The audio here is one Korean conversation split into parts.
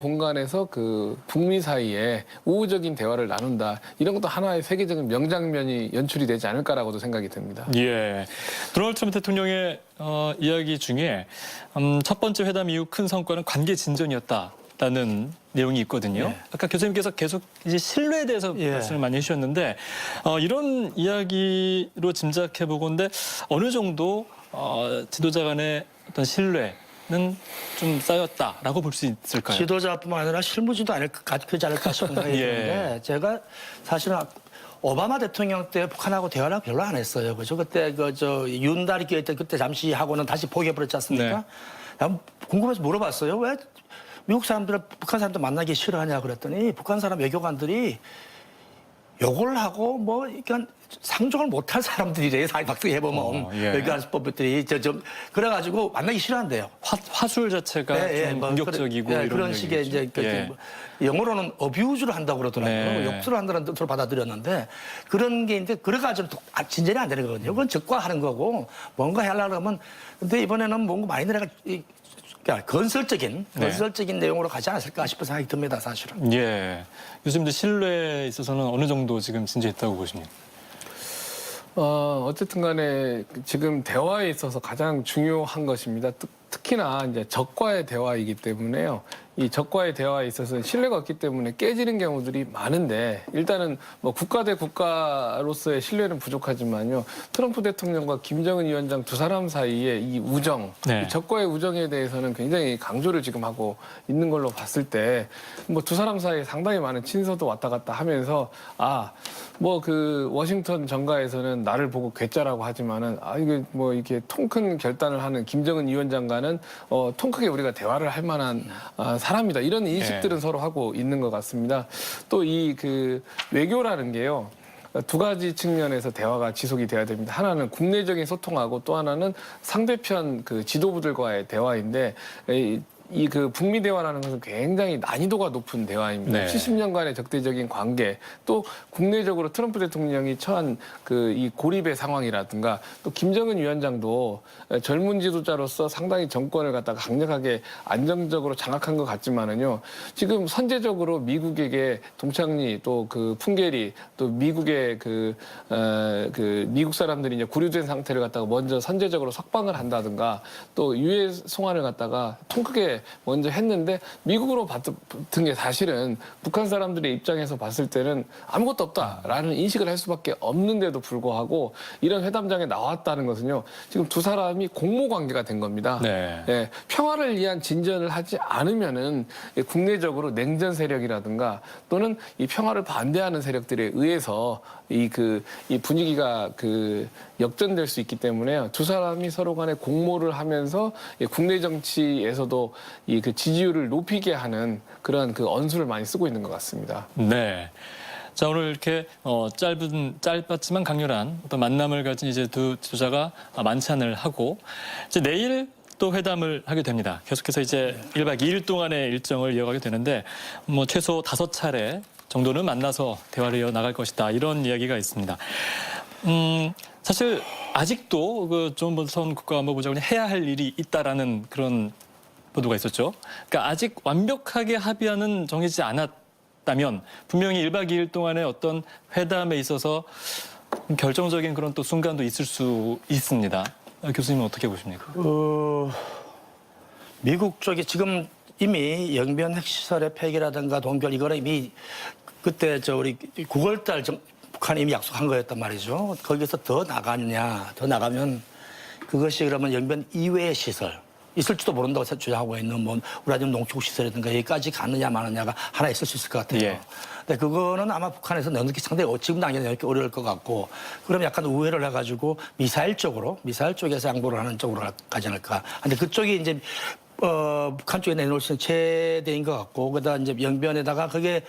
공간에서 그 북미 사이에 우호적인 대화를 나눈다. 이런 것도 하나의 세계적인 명장면이 연출이 되지 않을까라고도 생각이 듭니다. 예, 도널드 트럼프 대통령의 이야기 중에 첫 번째 회담 이후 큰 성과는 관계 진전이었다라는 내용이 있거든요. 예. 아까 교수님께서 계속 이제 신뢰에 대해서 말씀을 많이 해주셨는데 이런 이야기로 짐작해 보건데 어느 정도 지도자 간의 어떤 신뢰는 좀 쌓였다라고 볼 수 있을까요? 지도자뿐만 아니라 실무진도 그렇지 않을까 싶은 생각이 드는데 제가 사실은 오바마 대통령 때 북한하고 대화를 별로 안 했어요. 그죠? 그때 윤달이 끼어있던 그때 잠시 하고는 다시 포기해버렸지 않습니까? 궁금해서 물어봤어요. 왜 미국 사람들은 북한 사람들 만나기 싫어하냐 그랬더니 북한 사람 외교관들이 욕을 하고 뭐 그러니까 상종을 못할 사람들이래요. 막상 해보면 외교관 수법들이 좀 그래가지고 만나기 싫어한대요. 화술 자체가 좀 공격적이고 이런 그런 식의 이제 뭐 영어로는 어뷰즈를 한다고 그러더라고요. 욕설을 한다는 뜻으로 받아들였는데 그런 게 이제 그래가지고 진전이 안 되는 거거든요. 그건 적과하는 거고 뭔가 하려고 하면 근데 이번에는 뭔가 많이 내가 그러니까 건설적인 내용으로 가지 않았을까 싶은 생각이 듭니다, 사실은. 예, 교수님들 신뢰에 있어서는 어느 정도 지금 진전했다고 보십니까? 어쨌든 간에 지금 대화에 있어서 가장 중요한 것입니다. 특히나 이제 적과의 대화이기 때문에요. 이 적과의 대화에 있어서 신뢰가 없기 때문에 깨지는 경우들이 많은데 일단은 뭐 국가 대 국가로서의 신뢰는 부족하지만요. 트럼프 대통령과 김정은 위원장 두 사람 사이의 이 우정, 이 적과의 우정에 대해서는 굉장히 강조를 지금 하고 있는 걸로 봤을 때 뭐 두 사람 사이에 상당히 많은 친서도 왔다 갔다 하면서 뭐 그 워싱턴 정가에서는 나를 보고 괴짜라고 하지만은 이게 뭐 이렇게 통 큰 결단을 하는 김정은 위원장과는 통 크게 우리가 대화를 할 만한 사람이다. 이런 인식들은 서로 하고 있는 것 같습니다. 또 이 그 외교라는 게요. 두 가지 측면에서 대화가 지속이 돼야 됩니다. 하나는 국내적인 소통하고 또 하나는 상대편 그 지도부들과의 대화인데 이 그 북미 대화라는 것은 굉장히 난이도가 높은 대화입니다. 70년간의 적대적인 관계, 또 국내적으로 트럼프 대통령이 처한 그 이 고립의 상황이라든가 또 김정은 위원장도 젊은 지도자로서 상당히 정권을 갖다가 강력하게 안정적으로 장악한 것 같지만은요. 지금 선제적으로 미국에게 동창리 또 그 풍계리 또 미국의 그 미국 사람들이 이제 구류된 상태를 갖다가 먼저 선제적으로 석방을 한다든가 또 유해 송환을 갖다가 통 크게 먼저 했는데 미국으로 받은 게 사실은 북한 사람들의 입장에서 봤을 때는 아무것도 없다라는 인식을 할 수밖에 없는데도 불구하고 이런 회담장에 나왔다는 것은요. 지금 두 사람이 공모 관계가 된 겁니다. 예, 평화를 위한 진전을 하지 않으면은 국내적으로 냉전 세력이라든가 또는 이 평화를 반대하는 세력들에 의해서 이 분위기가 역전될 수 있기 때문에요. 두 사람이 서로 간에 공모를 하면서 국내 정치에서도 이 지지율을 높이게 하는 그런 언수를 많이 쓰고 있는 것 같습니다. 네. 자, 오늘 이렇게 짧았지만 강렬한 어떤 만남을 가진 이제 두 지도자가 만찬을 하고 이제 내일 또 회담을 하게 됩니다. 계속해서 이제 1박 2일 동안의 일정을 이어가게 되는데 뭐 최소 5차례 정도는 만나서 대화를 이어나갈 것이다. 이런 이야기가 있습니다. 사실 아직도 그 존 볼턴 국가안보부장이 해야 할 일이 있다라는 그런 보도가 있었죠. 그러니까 아직 완벽하게 합의안은 정해지지 않았다면 분명히 1박 2일 동안의 어떤 회담에 있어서 결정적인 그런 또 순간도 있을 수 있습니다. 교수님은 어떻게 보십니까? 미국 쪽이 지금 이미 영변 핵시설의 폐기라든가 동결 이거는 이미 그때 우리 9월달 북한이 이미 약속한 거였단 말이죠. 거기서 더 나가면 그것이 그러면 영변 이외의 시설 있을지도 모른다고 주장하고 있는 뭐 우라늄 농축 시설이든가 여기까지 가느냐 마느냐가 하나 있을 수 있을 것 같아요. 근데 그거는 아마 북한에서 넣기 상당히 지금 단계는 넣기 어려울 것 같고 그럼 약간 우회를 해가지고 미사일 쪽에서 양보를 하는 쪽으로 가지 않을까. 근데 그쪽이 이제 북한 쪽에 내놓을 수 있는 최대인 것 같고 그다음 이제 영변에다가 그게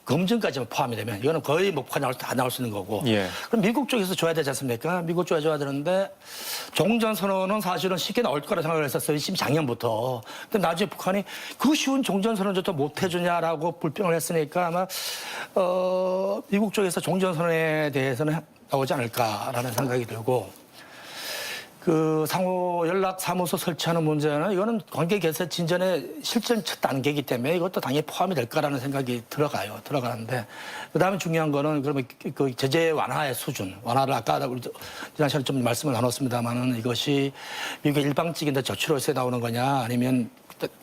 검증까지만 포함이 되면 이거는 거의 뭐 북한 다 나올 수 있는 거고. 그럼 미국 쪽에서 줘야 되지 않습니까? 미국 쪽에 줘야 되는데 종전선언은 사실은 쉽게 나올 거라 생각을 했었어요. 작년부터. 근데 나중에 북한이 그 쉬운 종전선언조차 못 해주냐라고 불평을 했으니까 아마 미국 쪽에서 종전선언에 대해서는 나오지 않을까라는 생각이 들고 그 상호 연락 사무소 설치하는 문제는 이거는 관계 개선 진전의 실전 첫 단계이기 때문에 이것도 당연히 포함이 될 거라는 생각이 들어가는데 그다음에 중요한 거는 그러면 그 제재 완화의 수준, 완화를 아까 우리 지난 시간에 좀 말씀을 나눴습니다만은 이것이 미국의 일방적인 저출혈세 나오는 거냐 아니면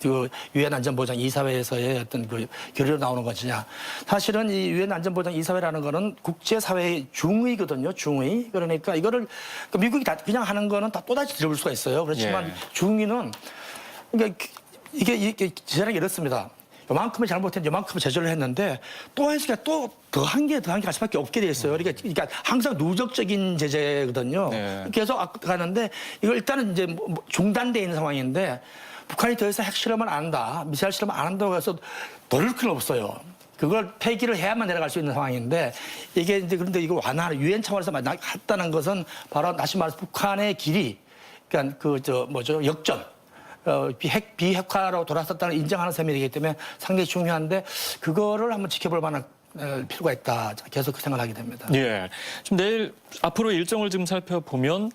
그 유엔 안전보장 이사회에서의 어떤 그 결의로 나오는 것이냐. 사실은 이 유엔 안전보장 이사회라는 거는 국제사회의 중의거든요. 중의. 그러니까 이거를 미국이 다 그냥 하는 거는 다 또다시 들어볼 수가 있어요. 그렇지만 예. 중의는 그러니까 이게 제안이 이렇습니다. 요만큼을 잘못했는데 요만큼을 제재를 했는데 또 했으니까 또 더한 게 갈 수밖에 없게 돼 있어요. 그러니까 항상 누적적인 제재거든요. 네. 계속 가는데 이거 일단은 이제 중단돼 있는 상황인데 북한이 더 이상 핵실험을 안 한다, 미사일 실험을 안 한다고 해서 돌릴 필요 없어요. 그걸 폐기를 해야만 내려갈 수 있는 상황인데 이게 이제 그런데 이거 완화를 유엔 차원에서 했다는 것은 바로 다시 말해서 북한의 길이 그러니까 역전. 비핵화로 돌아섰다는 인정하는 셈이 되기 때문에 상당히 중요한데 그거를 한번 지켜볼 만한 필요가 있다. 계속 그 생각을 하게 됩니다. 예. 좀 내일 앞으로 일정을 지금 살펴보면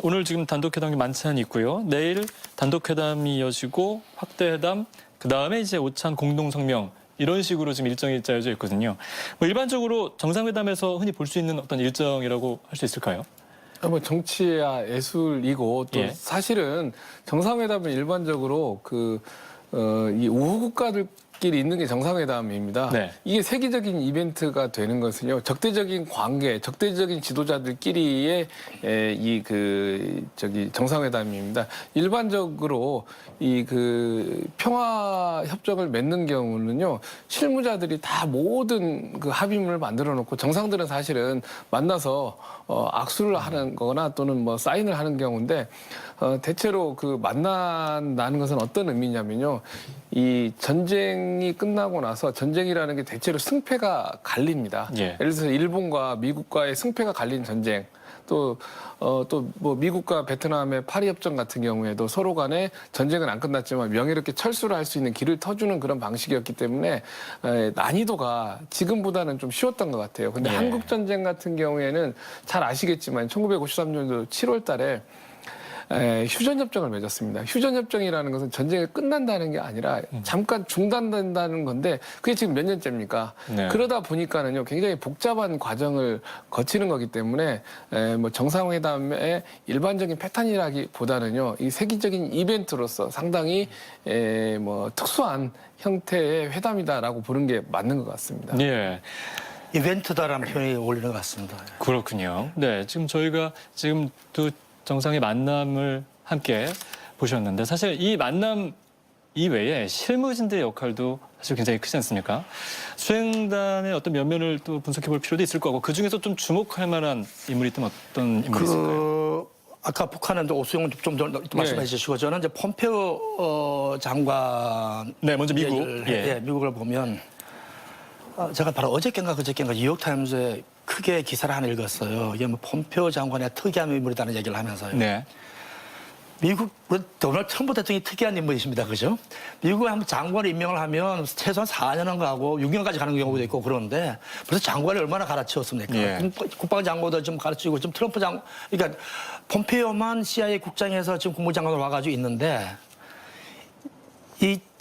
오늘 지금 단독회담이 만찬이 있고요. 내일 단독회담이 이어지고 확대회담, 그 다음에 이제 오찬 공동성명 이런 식으로 지금 일정이 짜여져 있거든요. 뭐 일반적으로 정상회담에서 흔히 볼 수 있는 어떤 일정이라고 할 수 있을까요? 뭐 정치야 예술이고 또 예. 사실은 정상회담은 일반적으로 이 우호 국가들끼리 있는 게 정상회담입니다. 네. 이게 세계적인 이벤트가 되는 것은요 적대적인 관계, 적대적인 지도자들끼리의 정상회담입니다. 일반적으로 평화 협정을 맺는 경우는요 실무자들이 다 모든 그 합의문을 만들어 놓고 정상들은 사실은 만나서 악수를 하는 거나 또는 뭐 사인을 하는 경우인데 대체로 그 만난다는 것은 어떤 의미냐면요. 이 전쟁이 끝나고 나서 전쟁이라는 게 대체로 승패가 갈립니다. 예. 예를 들어서 일본과 미국과의 승패가 갈린 전쟁. 또 뭐 미국과 베트남의 파리협정 같은 경우에도 서로 간에 전쟁은 안 끝났지만 명예롭게 철수를 할 수 있는 길을 터주는 그런 방식이었기 때문에 난이도가 지금보다는 좀 쉬웠던 것 같아요. 근데 예. 한국 전쟁 같은 경우에는 잘 아시겠지만 1953년도 7월 달에 휴전협정을 맺었습니다. 휴전협정이라는 것은 전쟁이 끝난다는 게 아니라 잠깐 중단된다는 건데 그게 지금 몇 년째입니까? 네. 그러다 보니까는요 굉장히 복잡한 과정을 거치는 거기 때문에 뭐 정상회담의 일반적인 패턴이라기보다는요 이 세계적인 이벤트로서 상당히 뭐 특수한 형태의 회담이다라고 보는 게 맞는 것 같습니다. 예. 이벤트다라는 표현이 어울리는 것 같습니다. 그렇군요. 네. 지금 저희가 지금 두 정상의 만남을 함께 보셨는데 사실 이 만남 이외에 실무진들의 역할도 사실 굉장히 크지 않습니까? 수행단의 어떤 면면을 또 분석해 볼 필요도 있을 거고 그중에서 좀 주목할 만한 인물이 있다면 어떤 인물이 있을까요? 아까 북한은 오수영 좀 말씀해 주시고 저는 이제 폼페오 장관 네, 먼저 미국. 미국을 보면 제가 바로 어저께인가 그저께인가 뉴욕타임즈에 크게 기사를 하나 읽었어요. 이게 뭐 폼페오 장관의 특이한 인물이라는 얘기를 하면서요. 네. 미국 도널드 트럼프 대통령이 특이한 인물이십니다. 그죠? 미국에 한번 장관을 임명을 하면 최소한 4년은 가고 6년까지 가는 경우도 있고 그런데 벌써 장관을 얼마나 갈아치웠습니까? 예. 국방장관도 좀 갈아치우고 지금 트럼프 그러니까 폼페오만 CIA 국장에서 지금 국무장관으로 와가지고 있는데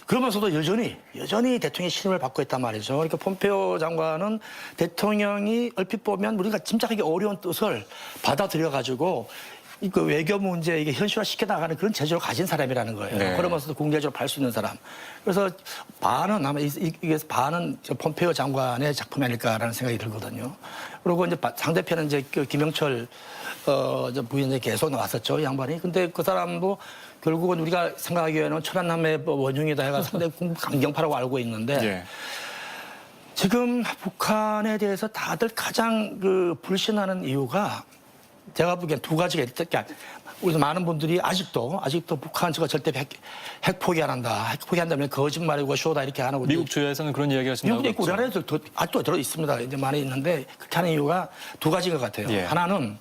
그러면서도 여전히 대통령의 신임을 받고 있단 말이죠. 그러니까 폼페오 장관은 대통령이 얼핏 보면 우리가 짐작하기 어려운 뜻을 받아들여가지고 그 외교 문제 이게 현실화 시켜 나가는 그런 재주를 가진 사람이라는 거예요. 네. 그러면서도 국내적으로 발 수 있는 사람. 그래서 반은 아마 이게 반은 폼페오 장관의 작품이 아닐까라는 생각이 들거든요. 그리고 이제 상대편은 이제 김영철 부인이 계속 나왔었죠, 이 양반이. 근데 그 사람도 결국은 우리가 생각하기에는 천안함의 원흉이다 해가 상당히 강경파라고 알고 있는데 예. 지금 북한에 대해서 다들 가장 불신하는 이유가 제가 보기엔 두 가지가 있다. 우리 많은 분들이 아직도 북한 절대 핵 포기 안 한다. 핵 포기한다면 거짓말이고 쇼다 이렇게 하는 미국 주요에서는 그런 이야기가 좀 나오고 미국도 있고 우리나라에도 아직도 들어 있습니다. 이제 많이 있는데 그렇게 하는 이유가 두 가지인 것 같아요. 예. 하나는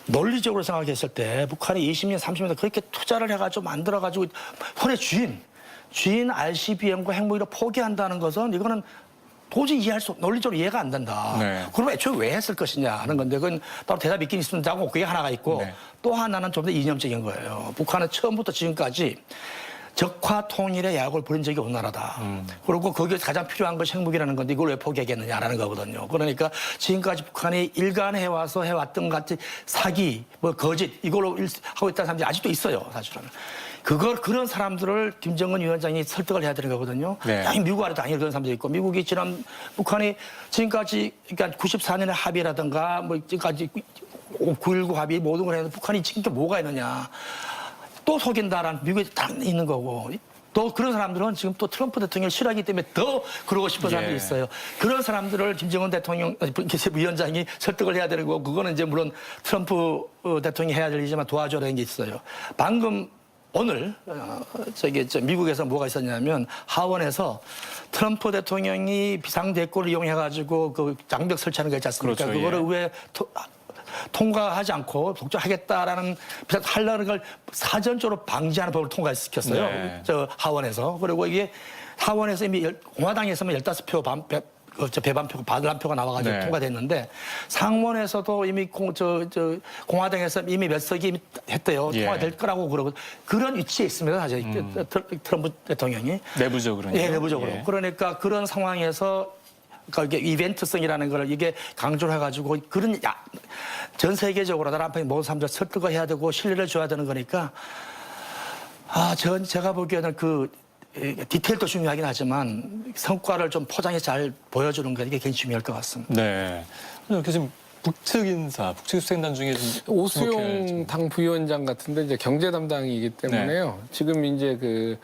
논리적으로 생각했을 때 북한이 20년, 30년 그렇게 투자를 해가지고 만들어가지고 손에 쥐인 RCBM과 핵무기를 포기한다는 것은 이거는 도저히 논리적으로 이해가 안 된다. 네. 그러면 애초에 왜 했을 것이냐 하는 건데 그건 바로 대답이 있긴 있습니다 하고 그게 하나가 있고 네. 또 하나는 좀 더 이념적인 거예요. 북한은 처음부터 지금까지 적화 통일의 야욕을 부린 적이 없는 나라다. 그리고 거기에 가장 필요한 것이 핵무기라는 건데 이걸 왜 포기하겠느냐라는 거거든요. 그러니까 지금까지 북한이 일관해와서 해왔던 같이 사기, 뭐 거짓 이걸로 하고 있다는 사람들이 아직도 있어요. 사실은. 그런 사람들을 김정은 위원장이 설득을 해야 되는 거거든요. 네. 당연히 미국 아래도 당연히 그런 사람들이 있고 미국이 북한이 지금까지 그러니까 94년의 합의라든가 뭐 지금까지 9.19 합의 모든 걸 해서 북한이 지금 뭐가 있느냐. 또 속인다라는 미국에 딱 있는 거고 또 그런 사람들은 지금 또 트럼프 대통령을 싫어하기 때문에 더 그러고 싶은 사람들이 있어요. 그런 사람들을 김정은 위원장이 설득을 해야 되는 거고 그거는 이제 물론 트럼프 대통령이 해야 될 일이지만 도와줘야 되는 게 있어요. 방금 오늘 미국에서 뭐가 있었냐면 하원에서 트럼프 대통령이 비상대책을 이용해가지고 그 장벽 설치하는 거 있지 않습니까? 그렇죠, 그거를 예. 왜 통과하지 않고 독점하겠다라는 하려는 걸 사전적으로 방지하는 법을 통과시켰어요. 네. 저 하원에서. 그리고 이게 하원에서 이미 공화당에서만 15표 배반표가 반란표가 나와가지고 네. 통과됐는데 상원에서도 이미 공화당에서 이미 몇 석이 이미 했대요. 예. 통과될 거라고 그러고 그런 위치에 있습니다. 사실 트럼프 대통령이. 내부적으로요. 예, 내부적으로. 예. 그러니까 그런 상황에서 이게 이벤트성이라는 걸 이게 강조를 해가지고 그런 전 세계적으로 다른 한편 모든 사람들 설득을 해야 되고 신뢰를 줘야 되는 거니까 제가 보기에는 그 디테일도 중요하긴 하지만 성과를 좀 포장해 잘 보여주는 게 이게 굉장히 중요할 것 같습니다. 네. 교수님 북측 인사, 북측 수행단 중에 좀 오수용 당 부위원장 같은데 이제 경제 담당이기 때문에요. 지금 이제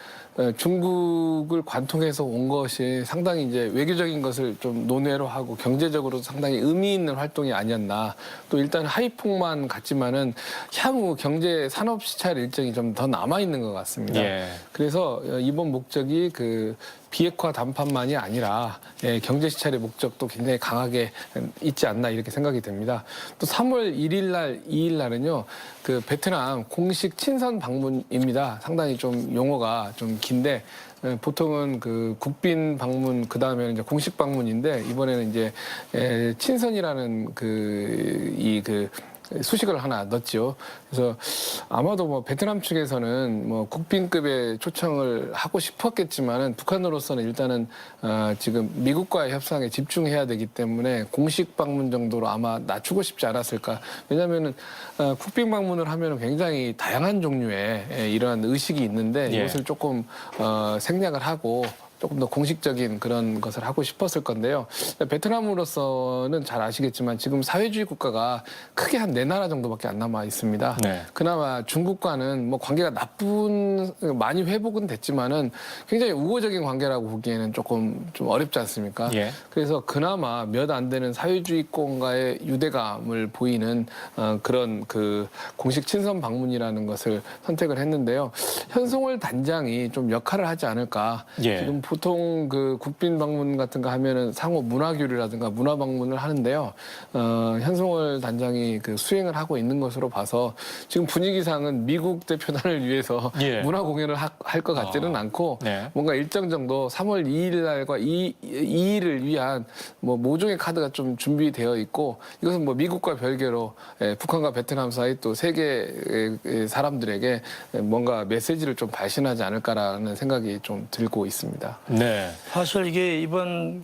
중국을 관통해서 온 것이 상당히 이제 외교적인 것을 좀 논외로 하고 경제적으로 상당히 의미 있는 활동이 아니었나. 또 일단 하이폭만 같지만은 향후 경제 산업 시찰 일정이 좀 더 남아 있는 것 같습니다. 예. 그래서 이번 목적이 비핵화談판만이 아니라 경제 시찰의 목적도 굉장히 강하게 있지 않나 이렇게 생각이 됩니다. 또 3월 1일 날, 2일 날은요, 베트남 공식 친선 방문입니다. 상당히 좀 용어가 좀 긴데 보통은 국빈 방문 그다음에는 이제 공식 방문인데 이번에는 이제 친선이라는 수식을 하나 넣었죠. 그래서 아마도 뭐 베트남 측에서는 뭐 국빈급의 초청을 하고 싶었겠지만은 북한으로서는 일단은 지금 미국과의 협상에 집중해야 되기 때문에 공식 방문 정도로 아마 낮추고 싶지 않았을까. 왜냐하면은 국빈 방문을 하면은 굉장히 다양한 종류의 이러한 의식이 있는데 예. 이것을 조금 생략을 하고. 조금 더 공식적인 그런 것을 하고 싶었을 건데요. 베트남으로서는 잘 아시겠지만 지금 사회주의 국가가 크게 한 4나라 정도밖에 안 남아 있습니다. 네. 그나마 중국과는 뭐 관계가 많이 회복은 됐지만은 굉장히 우호적인 관계라고 보기에는 좀 어렵지 않습니까? 예. 그래서 그나마 몇 안 되는 사회주의권과의 유대감을 보이는 그런 공식 친선 방문이라는 것을 선택을 했는데요. 현송월 단장이 좀 역할을 하지 않을까. 예. 지금 보통 국빈 방문 같은 거 하면은 상호 문화교류라든가 문화 방문을 하는데요. 현송월 단장이 수행을 하고 있는 것으로 봐서 지금 분위기상은 미국 대표단을 위해서 예. 문화 공연을 할 것 같지는 않고 네. 뭔가 일정 정도 3월 2일 날과 2일을 위한 뭐 모종의 카드가 좀 준비되어 있고 이것은 뭐 미국과 별개로 북한과 베트남 사이 또 세계 사람들에게 뭔가 메시지를 좀 발신하지 않을까라는 생각이 좀 들고 있습니다. 네. 사실 이게 이번